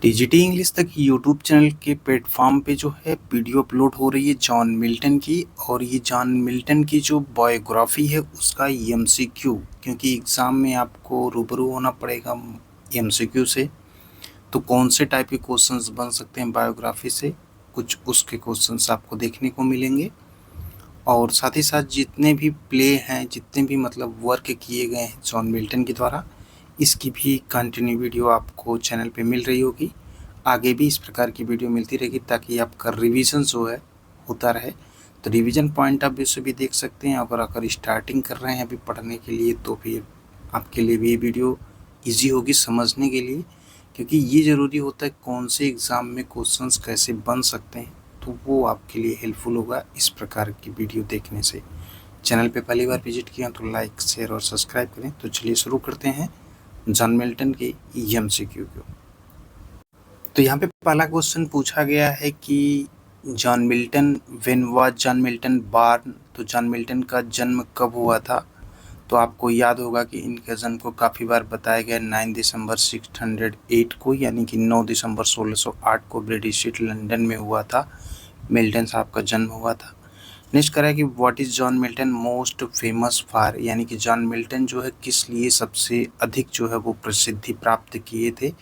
TGT English तक YouTube channel के platform पे जो है वीडियो अपलोड हो रही है जॉन मिल्टन की। और ये जॉन मिल्टन की जो बायोग्राफी है उसका एमसीक्यू, क्योंकि एग्ज़ाम में आपको रूबरू होना पड़ेगा एमसीक्यू से। तो कौन से टाइप के क्वेश्चंस बन सकते हैं बायोग्राफी से, कुछ उसके क्वेश्चंस आपको देखने को मिलेंगे। और साथ ही साथ जितने भी प्ले हैं, जितने भी मतलब वर्क किए गए हैं जॉन मिल्टन के द्वारा, इसकी भी कंटिन्यू वीडियो आपको चैनल पे मिल रही होगी। आगे भी इस प्रकार की वीडियो मिलती रहेगी ताकि आपका रिवीजन जो है होता रहे। तो रिवीजन पॉइंट ऑफ व्यू से भी देख सकते हैं। अगर स्टार्टिंग कर रहे हैं अभी पढ़ने के लिए तो फिर आपके लिए भी ये वीडियो ईजी होगी समझने के लिए, क्योंकि ये ज़रूरी होता है कौन से एग्ज़ाम में क्वेश्चंस कैसे बन सकते हैं। तो वो आपके लिए हेल्पफुल होगा इस प्रकार की वीडियो देखने से। चैनल पे पहली बार विजिट किया तो लाइक शेयर और सब्सक्राइब करें। तो चलिए शुरू करते हैं जॉन मिल्टन के एमसीक्यू को। तो यहाँ पे पहला क्वेश्चन पूछा गया है कि John Milton, when was John Milton born. तो जॉन मिल्टन का जन्म कब हुआ था। तो आपको याद होगा कि इनके जन्म को काफ़ी बार बताया गया 9 दिसंबर 608 को, यानी कि 9 दिसंबर 1608 को ब्रिटिश सिटी लंदन में हुआ था। मिल्टन साहब का जन्म हुआ था। नेक्स्ट करा कि what is John Milton most famous for, यानी कि जॉन मिल्टन जो है किस लिए सबसे अधिक जो है वो प्रसिद्धि प्राप्त किए थे।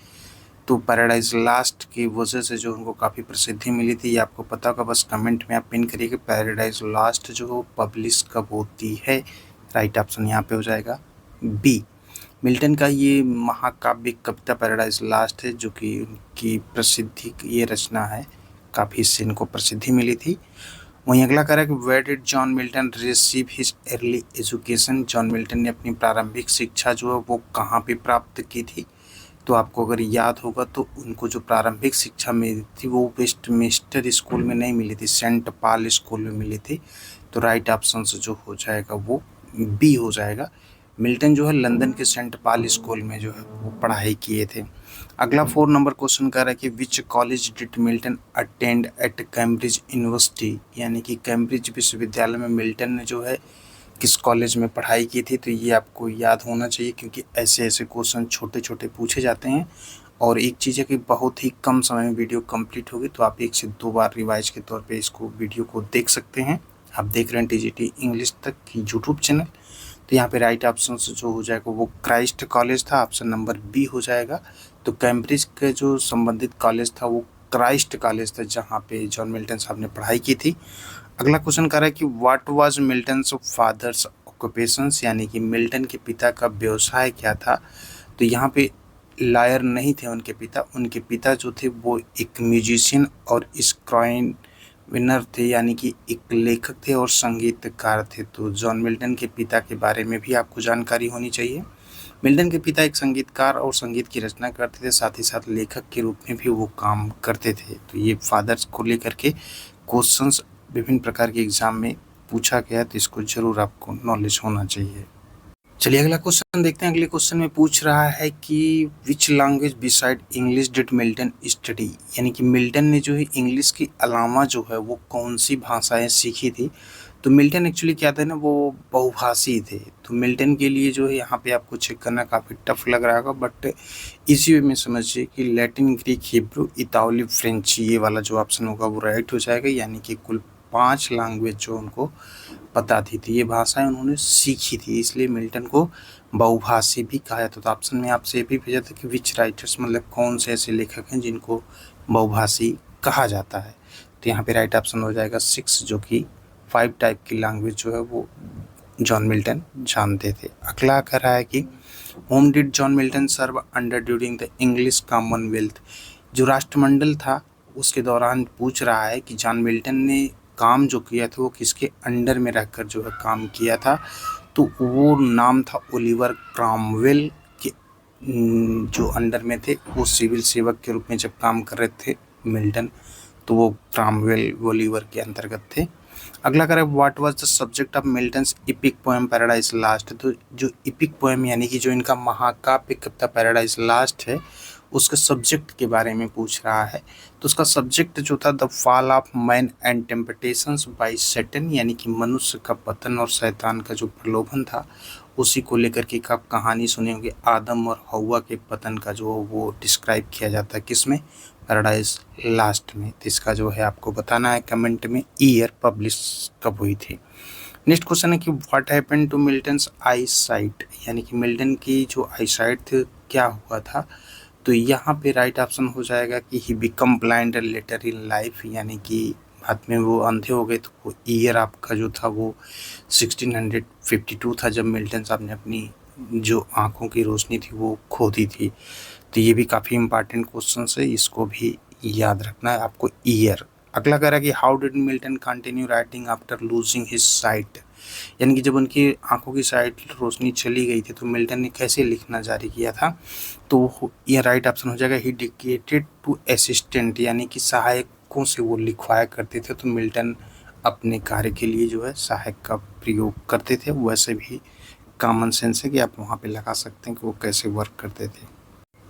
तो पैराडाइज लास्ट की वजह से जो उनको काफ़ी प्रसिद्धि मिली थी, ये आपको पता होगा। बस कमेंट में आप पिन करिए कि पैराडाइज लास्ट जो पब्लिश कब होती है। राइट ऑप्शन यहाँ पे हो जाएगा बी। मिल्टन का ये महाकाव्य कविता पैराडाइज लास्ट है, जो कि उनकी प्रसिद्धि ये रचना है, काफ़ी इससे इनको प्रसिद्धि मिली थी। वहीं अगला कह रहा है कि where did John Milton receive his early education. John Milton ने अपनी प्रारंभिक शिक्षा जो है वो कहाँ पे प्राप्त की थी। तो आपको अगर याद होगा तो उनको जो प्रारंभिक शिक्षा मिली थी वो वेस्टमिंस्टर स्कूल में नहीं मिली थी, सेंट पॉल स्कूल में मिली थी। तो राइट ऑप्शन से जो हो जाएगा वो बी हो जाएगा। मिल्टन जो है लंदन के सेंट पॉल स्कूल में जो है वो पढ़ाई किए थे। अगला 4 नंबर क्वेश्चन कर रहा है कि which college did Milton attend at Cambridge university, यानी कि कैम्ब्रिज विश्वविद्यालय में मिल्टन ने जो है किस कॉलेज में पढ़ाई की थी। तो ये आपको याद होना चाहिए, क्योंकि ऐसे ऐसे क्वेश्चन छोटे छोटे पूछे जाते हैं। और एक चीज़ है कि बहुत ही कम समय में वीडियो कंप्लीट होगी, तो आप 1 से 2 बार रिवाइज के तौर पे इसको वीडियो को देख सकते हैं। आप देख रहे हैं टीजीटी इंग्लिश तक की यूट्यूब चैनल। तो यहाँ पे राइट ऑप्शन जो हो जाएगा वो क्राइस्ट कॉलेज था, ऑप्शन नंबर बी हो जाएगा। तो कैम्ब्रिज के जो संबंधित कॉलेज था वो क्राइस्ट कॉलेज था, जहाँ पे जॉन मिल्टन साहब ने पढ़ाई की थी। अगला क्वेश्चन कर रहा है कि what was Milton's father's occupations, यानी कि मिल्टन के पिता का व्यवसाय क्या था। तो यहाँ पे लायर नहीं थे उनके पिता जो थे वो एक म्यूजिशियन और स्क्राइन विनर थे, यानी कि एक लेखक थे और संगीतकार थे। तो जॉन मिल्टन के पिता के बारे में भी आपको जानकारी होनी चाहिए। मिल्टन के पिता एक संगीतकार और संगीत की रचना करते थे, साथ ही साथ लेखक के रूप में भी वो काम करते थे। तो ये फादर्स को लेकर के क्वेश्चंस विभिन्न प्रकार के एग्जाम में पूछा गया, तो इसको जरूर आपको नॉलेज होना चाहिए। चलिए अगला क्वेश्चन देखते हैं। अगले क्वेश्चन में पूछ रहा है कि which language beside English did Milton study, यानी कि मिल्टन ने जो है इंग्लिश के अलावा जो है वो कौन सी भाषाएं सीखी थी। तो मिल्टन एक्चुअली क्या था ना, वो बहुभाषी थे। तो मिल्टन के लिए जो है यहाँ पे आपको चेक करना काफ़ी टफ लग रहा होगा, बट इसी वे में समझिए कि लैटिन, ग्रीक, हिब्रू, इतावली, फ्रेंच, ये वाला जो ऑप्शन होगा वो राइट हो जाएगा। यानी कि कुल 5 लैंग्वेज जो उनको पता थी, ये भाषाएं उन्होंने सीखी थी, इसलिए मिल्टन को बहुभाषी भी कहा जाता। तो ऑप्शन में आपसे ये भी भेजा था कि विच राइटर्स, मतलब कौन से ऐसे लेखक हैं जिनको बहुभाषी कहा जाता है। तो यहाँ पे राइट ऑप्शन हो जाएगा 6, जो कि 5 टाइप की लैंग्वेज जो है वो जॉन मिल्टन जानते थे। अगला कह रहा है कि whom did John Milton serve under during the English Commonwealth. जो राष्ट्रमंडल था उसके दौरान पूछ रहा है कि जॉन मिल्टन ने काम जो किया था वो किसके अंडर में रहकर जो है काम किया था। तो वो नाम था ओलिवर क्रॉमवेल के जो अंडर में थे। वो सिविल सेवक के रूप में जब काम कर रहे थे मिल्टन, तो वो क्रॉमवेल ओलिवर के अंतर्गत थे। अगला करें what was the subject of Milton's EPIC poem paradise last. तो जो इपिक पोएम यानी कि जो इनका महाकाव्य कविता पैराडाइज लास्ट है उसके सब्जेक्ट के बारे में पूछ रहा है। तो उसका सब्जेक्ट जो था the fall of man and temptations by Satan, यानी कि मनुष्य का पतन और शैतान का जो प्रलोभन था उसी को लेकर के आप कहानी सुने होंगे। आदम और हव्वा के पतन का जो वो डिस्क्राइब किया जाता है किसमें, पैराडाइज लास्ट में। तो इसका जो है आपको बताना है कमेंट में ईयर पब्लिश कब हुई थी। नेक्स्ट क्वेश्चन है कि what happen to Milton's eyesight, यानी कि मिल्टन की जो आई साइट थी क्या हुआ था। तो यहाँ पे राइट ऑप्शन हो जाएगा कि he become blind later in life, यानी कि बाद में वो अंधे हो गए। तो वो ईयर आपका जो था वो 1652 था जब मिल्टन साहब ने अपनी जो आंखों की रोशनी थी वो खो दी थी। तो ये भी काफ़ी इंपॉर्टेंट क्वेश्चन है, इसको भी याद रखना है आपको ईयर। अगला कह रहा है कि how did Milton continue writing after losing his site, यानी कि जब उनकी आंखों की साइट रोशनी चली गई थी तो मिल्टन ने कैसे लिखना जारी किया था। तो ये राइट ऑप्शन हो जाएगा ही डिक्टेटेड टू असिस्टेंट, यानी कि सहायकों से वो लिखवाया करते थे। तो मिल्टन अपने कार्य के लिए जो है सहायक का प्रयोग करते थे। वैसे भी कॉमन सेंस है कि आप वहाँ पे लगा सकते हैं कि वो कैसे वर्क करते थे।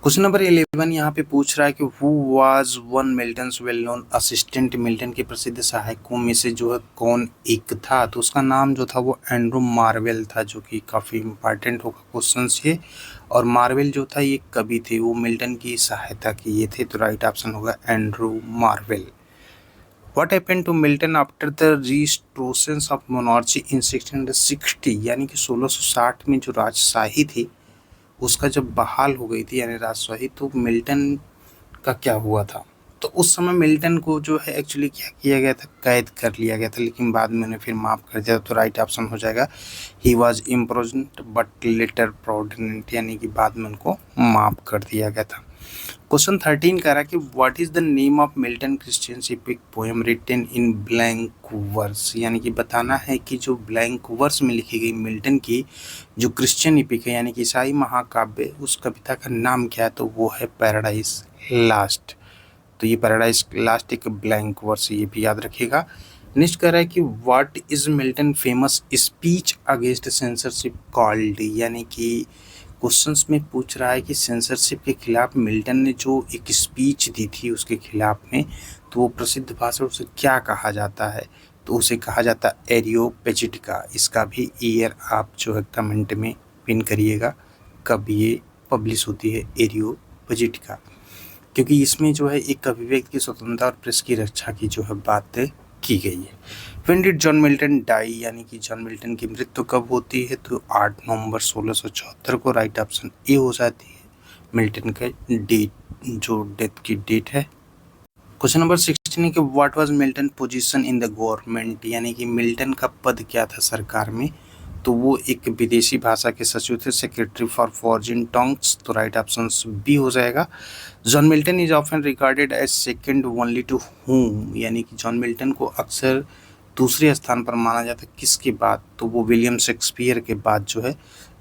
क्वेश्चन नंबर 11 यहाँ पे पूछ रहा है कि who was one Milton's well known assistant, Milton के प्रसिद्ध सहायकों में से जो है कौन एक था। तो उसका नाम जो था वो एंड्रू मार्वेल था, जो कि काफ़ी इंपॉर्टेंट होगा क्वेश्चन ये। और मार्वेल जो था ये कवि थे, वो मिल्टन की सहायता किए थे। तो राइट ऑप्शन होगा Andrew Marvell. What happened to Milton after the restoration of monarchy in 1660, यानी कि 1660 में जो राजशाही थी उसका जब बहाल हो गई थी यानी राजशाही, तो मिल्टन का क्या हुआ था। तो उस समय मिल्टन को जो है एक्चुअली क्या किया गया था, कैद कर लिया गया था, लेकिन बाद में उन्हें फिर माफ़ कर दिया। तो राइट ऑप्शन हो जाएगा ही वॉज इम्प्रोजन्ड बट लेटर प्रोडेंट, यानी कि बाद में उनको माफ़ कर दिया गया था। क्वेश्चन 13 कह रहा है कि what is the name of Milton Christian epic poem written in blank verse, यानी कि बताना है कि जो ब्लैंक वर्स में लिखी गई मिल्टन की जो क्रिश्चियन एपिक है यानी कि ईसाई महाकाव्य, उस कविता का नाम क्या है। तो वो है पैराडाइज लास्ट। तो ये पैराडाइज लास्ट एक ब्लैंक वर्स, ये भी याद रखिएगा। नेक्स्ट कह रहा है कि what is Milton famous speech against censorship called, यानी कि क्वेश्चंस में पूछ रहा है कि सेंसरशिप के खिलाफ मिल्टन ने जो एक स्पीच दी थी उसके खिलाफ में, तो वो प्रसिद्ध भाषण उसे क्या कहा जाता है। तो उसे कहा जाता है एरियोपेजिटिका। इसका भी ईयर आप जो है कमेंट में पिन करिएगा कब ये पब्लिश होती है एरियोपेजिटिका, क्योंकि इसमें जो है एक अभिव्यक्ति की स्वतंत्रता और प्रेस की रक्षा की जो है बात की गई है। When did John Milton die, यानी कि जॉन मिल्टन की मृत्यु कब होती है। तो 8 नवंबर 1674 को राइट ऑप्शन ए हो जाती है मिल्टन का डेट, जो डेथ की डेट है। क्वेश्चन नंबर 16 है कि what was Milton position in the government, यानी कि मिल्टन का पद क्या था सरकार में। तो वो एक विदेशी भाषा के सचिव थे, सेक्रेटरी फॉर फॉरेन टंग्स। तो राइट ऑप्शन बी हो जाएगा। John Milton is often regarded as second only to whom, यानी कि जॉन मिल्टन को अक्सर दूसरे स्थान पर माना जाता है किसके बाद। तो वो विलियम शेक्सपियर के बाद जो है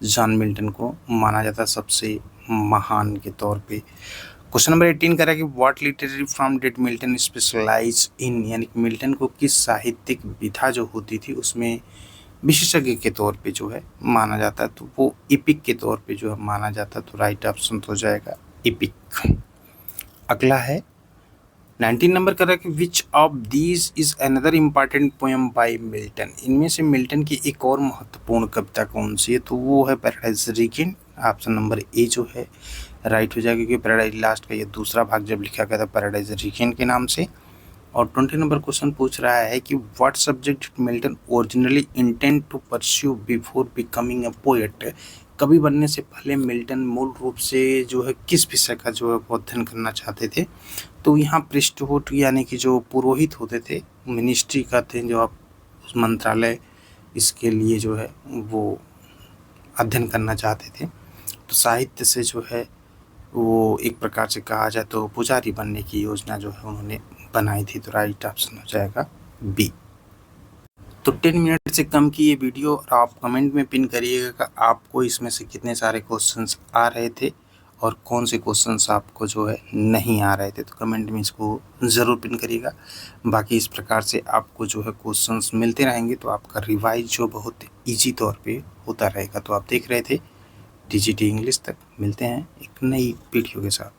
जॉन मिल्टन को माना जाता है सबसे महान के तौर पे। क्वेश्चन नंबर 18 कह रहा है कि what literary form did Milton specialise in, यानी कि मिल्टन को किस साहित्यिक विधा जो होती थी उसमें विशेषज्ञ के तौर पे जो है माना जाता है। तो वो एपिक के तौर पे जो है माना जाता है। तो राइट ऑप्शन हो जाएगा एपिक। अगला है 19 नंबर कर रहा है कि which of these is another important poem by Milton, इनमें से मिल्टन की एक और महत्वपूर्ण कविता कौन सी है। तो वो है पैराडाइज रिगिन। ऑप्शन नंबर ए जो है राइट हो जाएगा, क्योंकि पैराडाइज लास्ट का ये दूसरा भाग जब लिखा गया था पैराडाइज रिगिन के नाम से। और 20 नंबर क्वेश्चन पूछ रहा है कि what subject Milton originally intend to pursue before becoming a poet, कवि बनने से पहले मिल्टन मूल रूप से जो है किस विषय का जो है अध्ययन करना चाहते थे। तो यहाँ पृष्ठभूत यानी कि जो पुरोहित होते थे, मिनिस्ट्री का थे जो आप मंत्रालय, इसके लिए जो है वो अध्ययन करना चाहते थे। तो साहित्य से जो है वो एक प्रकार से कहा जाए तो पुजारी बनने की योजना जो है उन्होंने बनाई थी। तो राइट ऑप्शन हो जाएगा बी। तो 10 मिनट से कम की ये वीडियो, और आप कमेंट में पिन करिएगा कि आपको इसमें से कितने सारे क्वेश्चंस आ रहे थे और कौन से क्वेश्चंस आपको जो है नहीं आ रहे थे। तो कमेंट में इसको ज़रूर पिन करिएगा। बाकी इस प्रकार से आपको जो है क्वेश्चंस मिलते रहेंगे, तो आपका रिवाइज जो बहुत ईजी तौर पे होता रहेगा। तो आप देख रहे थे DGT इंग्लिश। तक मिलते हैं एक नई वीडियो के साथ।